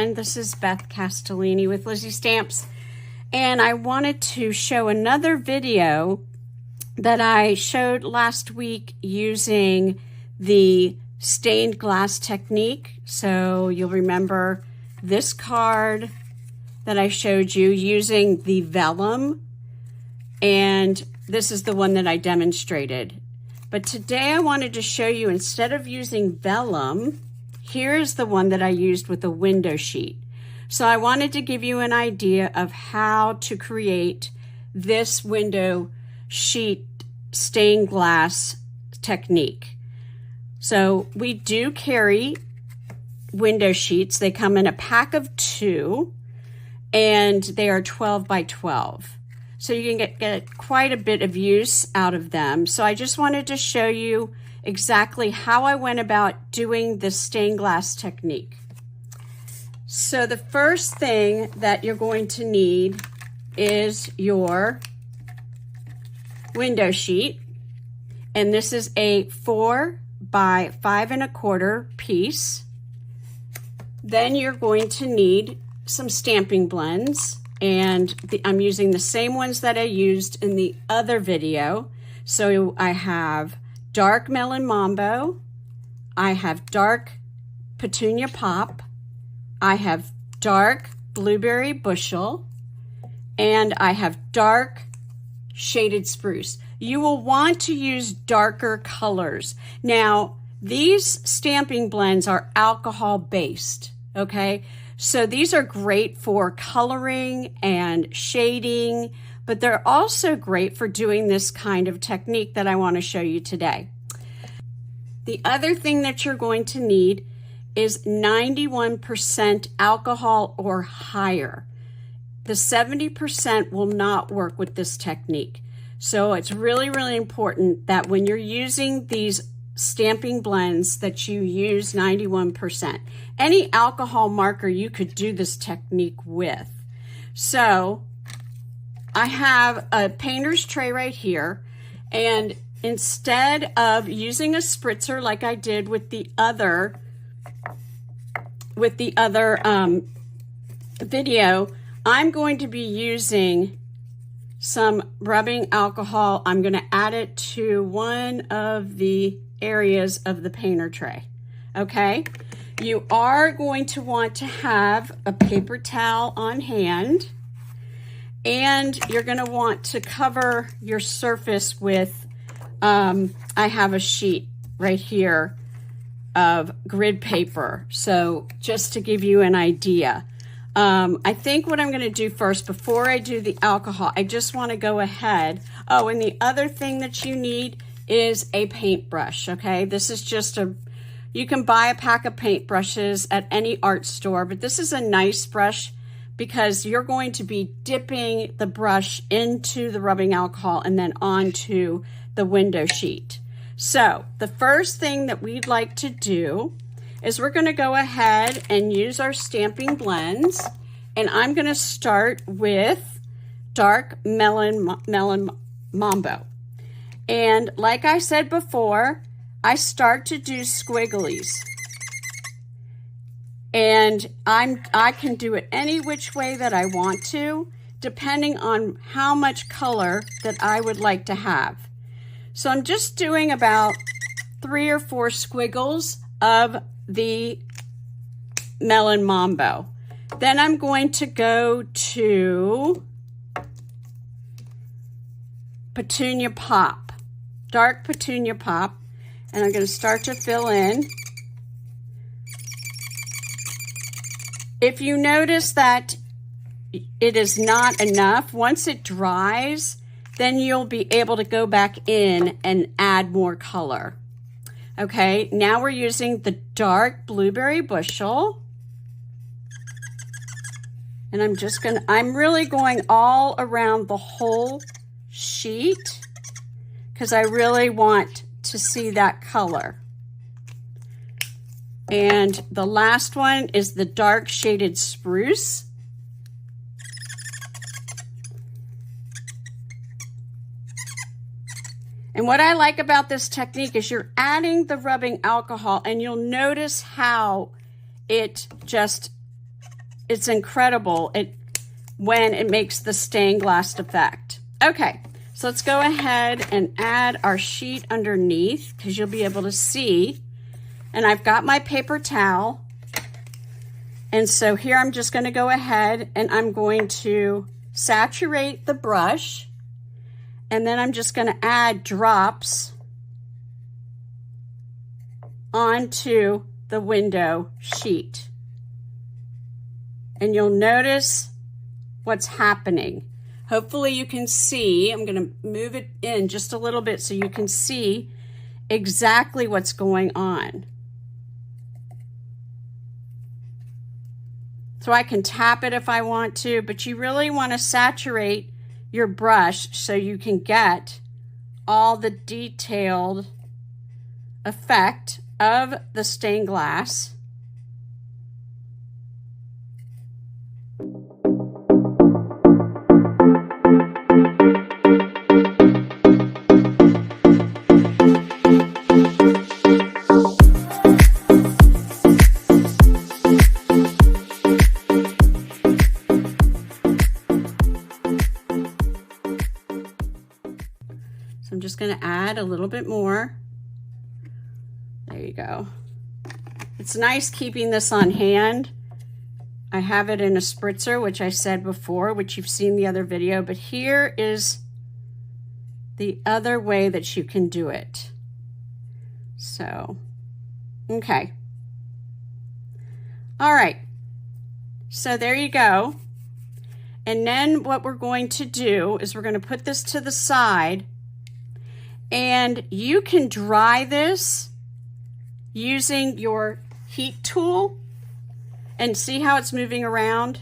everyone. This is Beth Castellini with Lizzie Stamps, and I wanted to show another video that I showed last week using the stained glass technique. So you'll remember this card that I showed you using the vellum, and this is the one that I demonstrated. But today I wanted to show you, instead of using vellum, here's the one that I used with a window sheet. So I wanted to give you an idea of how to create this window sheet stained glass technique. So we do carry window sheets. They come in a pack of 2, and they are 12 by 12. So you can get quite a bit of use out of them. So I just wanted to show you exactly how I went about doing this stained glass technique. So the first thing that you're going to need is your window sheet. And this is a 4 by 5 1/4 piece. Then you're going to need some stamping blends. And I'm using the same ones that I used in the other video. So I have dark melon mambo, I have dark petunia pop, I have dark blueberry bushel, and I have dark shaded spruce. You will want to use darker colors. Now, these stamping blends are alcohol based, okay? So these are great for coloring and shading, but they're also great for doing this kind of technique that I want to show you today. The other thing that you're going to need is 91% alcohol or higher. The 70% will not work with this technique. So it's really, really important that when you're using these stamping blends that you use 91%. Any alcohol marker you could do this technique with. So I have a painter's tray right here, and instead of using a spritzer like I did with the other video, I'm going to be using some rubbing alcohol. I'm going to add it to one of the areas of the painter tray. Okay, you are going to want to have a paper towel on hand, and you're going to want to cover your surface with I have a sheet right here of grid paper. So just to give you an idea, I think what I'm going to do first, before I do the alcohol, I just want to go ahead. Oh, and the other thing that you need is a paintbrush, okay? This is just you can buy a pack of paintbrushes at any art store, but this is a nice brush because you're going to be dipping the brush into the rubbing alcohol and then onto the window sheet. So the first thing that we'd like to do is we're going to go ahead and use our stamping blends, and I'm going to start with dark melon mambo. And like I said before, I start to do squigglies. And I can do it any which way that I want to, depending on how much color that I would like to have. So I'm just doing about 3 or 4 squiggles of the melon mambo. Then I'm going to go to petunia pop, dark petunia pop, and I'm going to start to fill in. If you notice that it is not enough, once it dries, then you'll be able to go back in and add more color. Okay, now we're using the dark blueberry bushel. And I'm really going all around the whole sheet because I really want to see that color. And the last one is the dark shaded spruce. And what I like about this technique is you're adding the rubbing alcohol, and you'll notice how it just it's incredible when it makes the stained glass effect. Okay, so let's go ahead and add our sheet underneath because you'll be able to see. And I've got my paper towel. And so here I'm just going to go ahead and I'm going to saturate the brush. And then I'm just going to add drops onto the window sheet. And you'll notice what's happening. Hopefully you can see. I'm going to move it in just a little bit so you can see exactly what's going on. So I can tap it if I want to, but you really want to saturate your brush so you can get all the detailed effect of the stained glass. So I'm just going to add a little bit more. There you go. It's nice keeping this on hand. I have it in a spritzer, which I said before, which you've seen the other video, but here is the other way that you can do it. So, okay. All right. So there you go. And then what we're going to do is we're going to put this to the side, and you can dry this using your heat tool and see how it's moving around.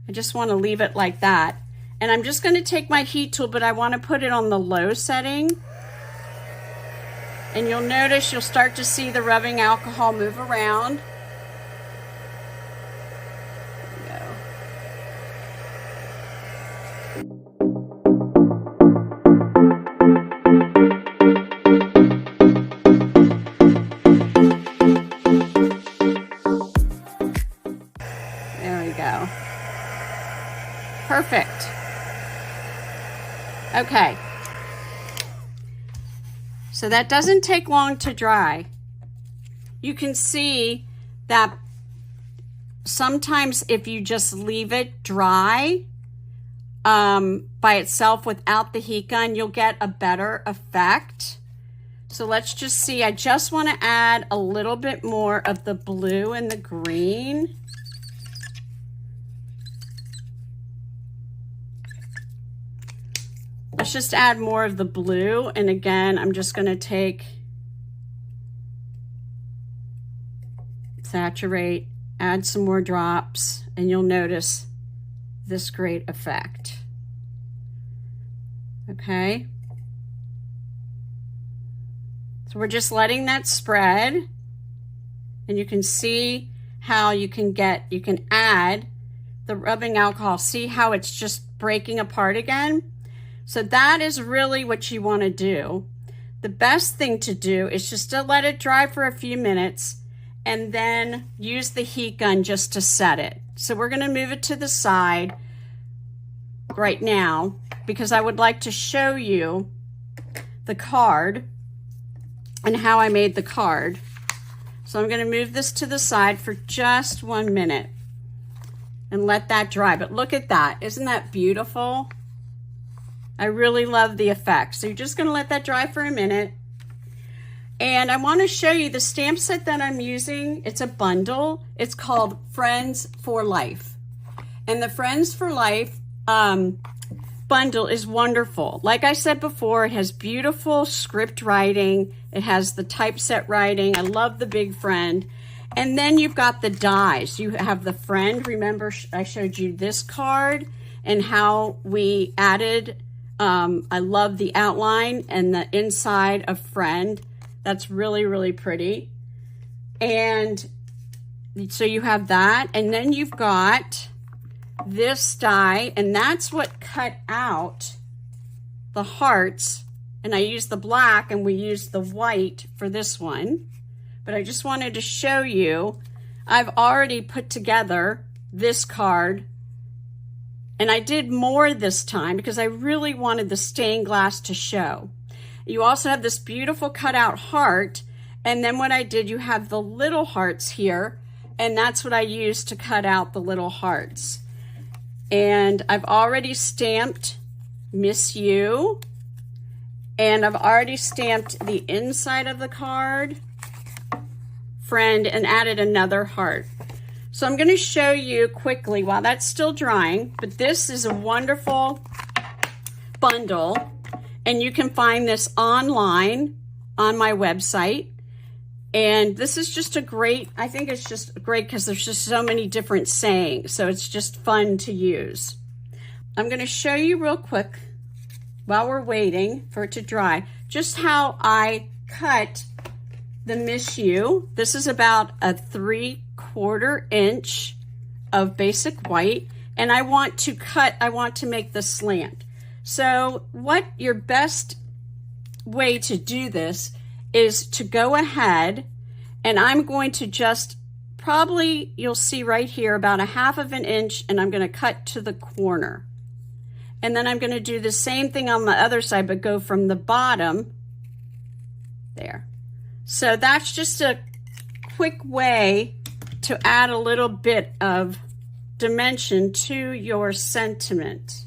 I just want to leave it like that. And I'm just going to take my heat tool, but I want to put it on the low setting. And you'll notice you'll start to see the rubbing alcohol move around. Perfect. Okay. So that doesn't take long to dry. You can see that sometimes if you just leave it dry by itself without the heat gun, you'll get a better effect. So let's just see. I just want to add a little bit more of the blue and the green. Let's just add more of the blue. And again, I'm just going to saturate, add some more drops, and you'll notice this great effect. Okay. So we're just letting that spread, and you can see how you can add the rubbing alcohol. See how it's just breaking apart again? So that is really what you want to do. The best thing to do is just to let it dry for a few minutes and then use the heat gun just to set it. So we're going to move it to the side right now because I would like to show you the card and how I made the card. So I'm going to move this to the side for just 1 minute and let that dry. But look at that. Isn't that beautiful? I really love the effect. So you're just going to let that dry for a minute. And I want to show you the stamp set that I'm using. It's a bundle. It's called Friends for Life. And the Friends for Life bundle is wonderful. Like I said before, it has beautiful script writing. It has the typeset writing. I love the big friend. And then you've got the dies. You have the friend. Remember, I showed you this card and how we added I love the outline and the inside of friend. That's really, really pretty. And so you have that. And then you've got this die, and that's what cut out the hearts. And I used the black and we used the white for this one. But I just wanted to show you. I've already put together this card, and I did more this time because I really wanted the stained glass to show. You also have this beautiful cutout heart, and then what I did, you have the little hearts here, and that's what I used to cut out the little hearts. And I've already stamped Miss You, and I've already stamped the inside of the card, Friend, and added another heart. So I'm going to show you quickly while that's still drying, but this is a wonderful bundle, and you can find this online on my website. And this is just a great, I think it's just great because there's just so many different sayings, so it's just fun to use. I'm going to show you real quick while we're waiting for it to dry just how I cut the Miss You. This is about a 3/4 inch of basic white, and I want to make the slant. So what your best way to do this is to go ahead, and I'm going to just probably, you'll see right here, about a 1/2 inch, and I'm going to cut to the corner. And then I'm going to do the same thing on the other side, but go from the bottom there. So that's just a quick way to add a little bit of dimension to your sentiment.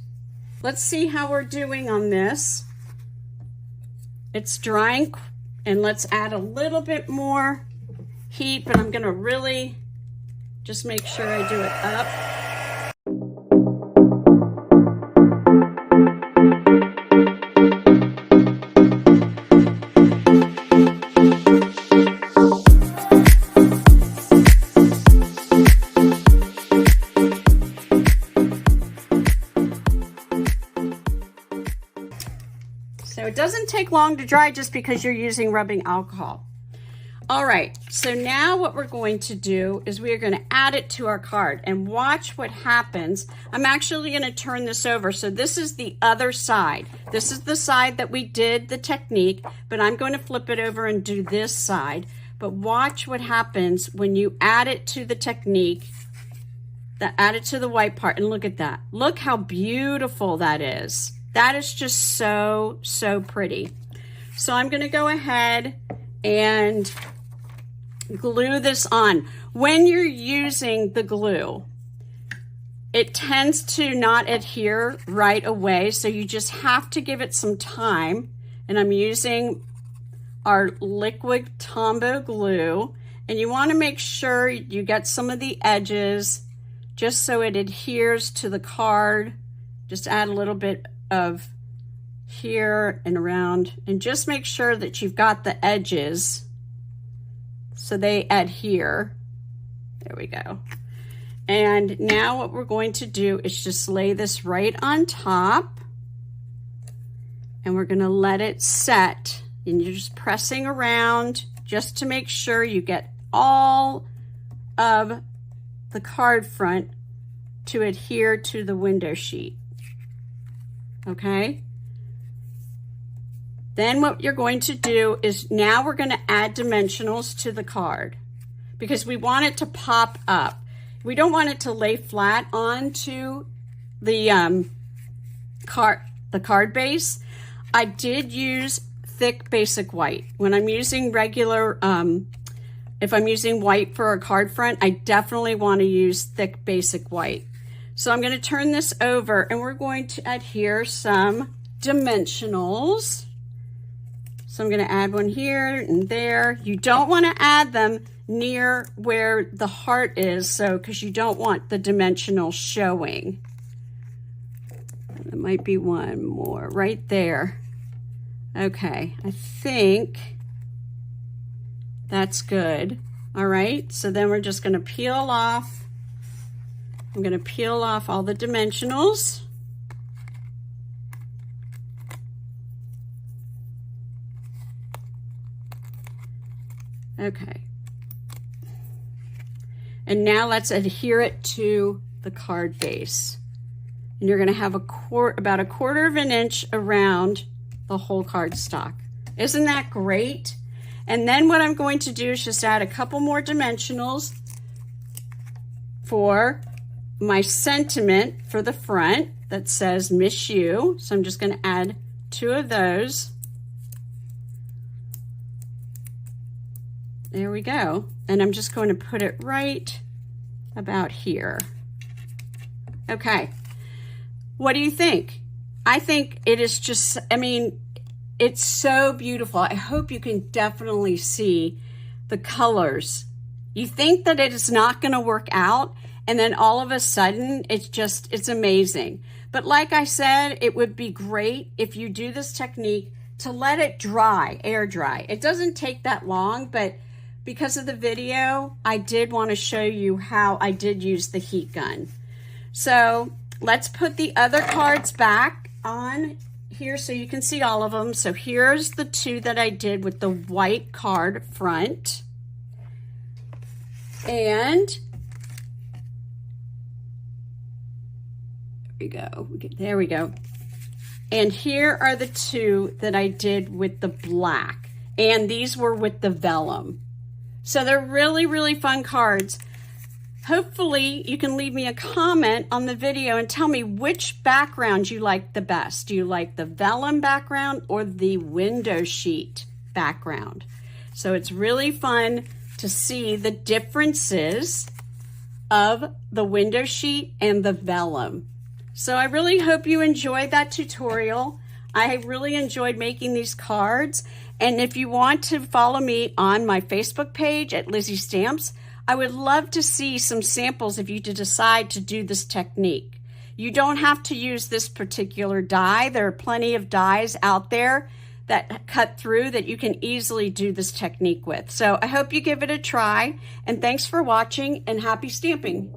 Let's see how we're doing on this. It's drying, and let's add a little bit more heat, but I'm going to really just make sure I do it up. So it doesn't take long to dry just because you're using rubbing alcohol. All right, so now what we're going to do is we are going to add it to our card, and watch what happens. I'm actually going to turn this over. So this is the other side. This is the side that we did the technique, but I'm going to flip it over and do this side. But watch what happens when you add it to the technique, add it to the white part, and look at that. Look how beautiful that is. That is just so, so pretty. So I'm going to go ahead and glue this on. When you're using the glue, it tends to not adhere right away, so you just have to give it some time. And I'm using our liquid Tombow glue, and you want to make sure you get some of the edges just so it adheres to the card. Just add a little bit of here and around, and just make sure that you've got the edges so they adhere. There we go. And now what we're going to do is just lay this right on top, and we're going to let it set, and you're just pressing around just to make sure you get all of the card front to adhere to the window sheet. Okay? Then what you're going to do is now we're going to add dimensionals to the card because we want it to pop up. We don't want it to lay flat onto the card base. I did use thick basic white. When I'm using regular, if I'm using white for a card front, I definitely want to use thick basic white. So I'm going to turn this over, and we're going to adhere some dimensionals. So I'm going to add one here and there. You don't want to add them near where the heart is, so because you don't want the dimensional showing. There might be one more right there. Okay, I think that's good. All right, so then we're just going to peel off. I'm going to peel off all the dimensionals. Okay. And now let's adhere it to the card base. And you're going to have about a 1/4 inch around the whole cardstock. Isn't that great? And then what I'm going to do is just add a couple more dimensionals for my sentiment for the front that says Miss You. So I'm just going to add 2 of those. There we go. And I'm just going to put it right about here. Okay. What do you think? I think it is just, I mean, it's so beautiful. I hope you can definitely see the colors. You think that it is not going to work out, and then all of a sudden, it's amazing. But like I said, it would be great if you do this technique to let it dry, air dry. It doesn't take that long, but because of the video, I did want to show you how I did use the heat gun. So let's put the other cards back on here so you can see all of them. So here's the 2 that I did with the white card front. And there we go. And here are the 2 that I did with the black. And these were with the vellum. So they're really, really fun cards. Hopefully you can leave me a comment on the video and tell me which background you like the best. Do you like the vellum background or the window sheet background? So it's really fun to see the differences of the window sheet and the vellum. So I really hope you enjoyed that tutorial. I really enjoyed making these cards. And if you want to follow me on my Facebook page at Lizzie Stamps, I would love to see some samples if you decide to do this technique. You don't have to use this particular die. There are plenty of dies out there that cut through that you can easily do this technique with. So I hope you give it a try, and thanks for watching, and happy stamping.